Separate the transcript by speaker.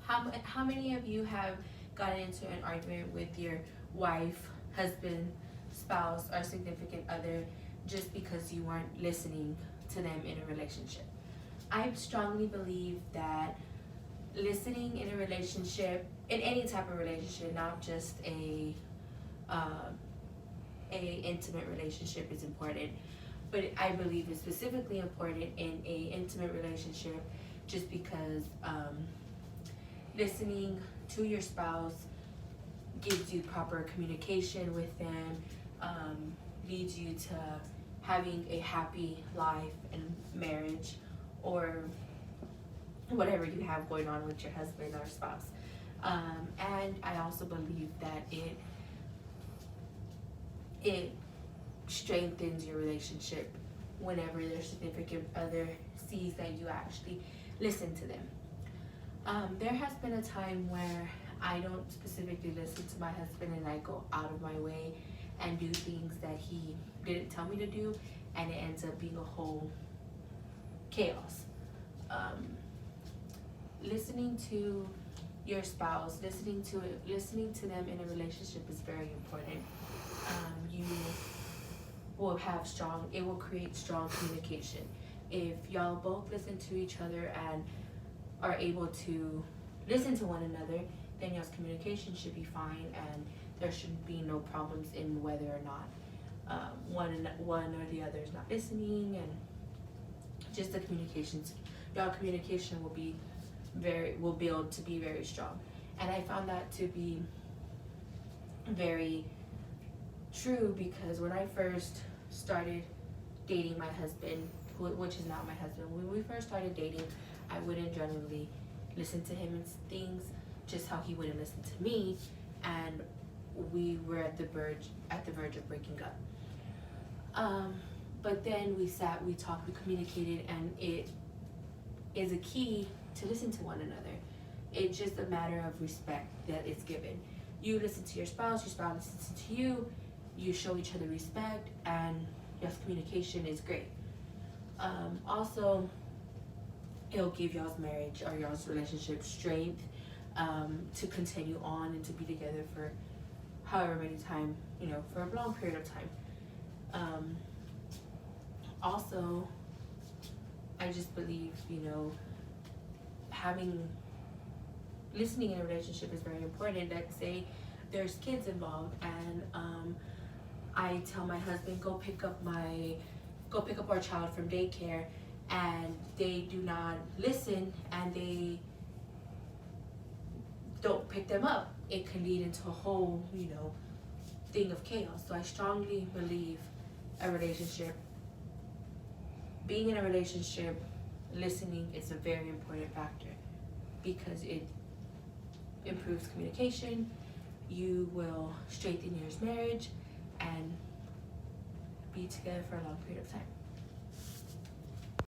Speaker 1: How many of you have gotten into an argument with your wife, husband, spouse, or significant other just because you weren't listening to them in a relationship? I strongly believe that listening in a relationship, in any type of relationship, not just a intimate relationship, is important. But I believe it's specifically important in a intimate relationship, just because listening to your spouse gives you proper communication with them, leads you to having a happy life and marriage, or whatever you have going on with your husband or spouse. And I also believe that it strengthens your relationship whenever their significant other sees that you actually listen to them. There has been a time where I don't specifically listen to my husband, and I go out of my way and do things that he didn't tell me to do, and it ends up being a whole chaos. Listening to your spouse, listening to them in a relationship is very important. You will it will create strong communication. If y'all both listen to each other and are able to listen to one another, then y'all's communication should be fine, and there should be no problems in whether or not one or the other is not listening, and just the y'all communication will build to be very strong. And I found that to be very true, because when I first started dating my husband, which is not my husband, when we first started dating, I wouldn't generally listen to him and things, just how he wouldn't listen to me, and we were at the verge of breaking up. But then we sat, we talked, we communicated, and it is a key to listen to one another. It's just a matter of respect that is given. You listen to your spouse listens to you, you show each other respect, and y'all's communication is great. Also, it'll give y'all's marriage or y'all's relationship strength to continue on and to be together for however many time, for a long period of time. Also, I just believe, listening in a relationship is very important. Let's say there's kids involved, and I tell my husband, go pick up our child from daycare, and they do not listen, and they don't pick them up. It can lead into a whole, thing of chaos. So I strongly believe being in a relationship, listening is a very important factor, because it improves communication. You will strengthen your marriage and be together for a long period of time.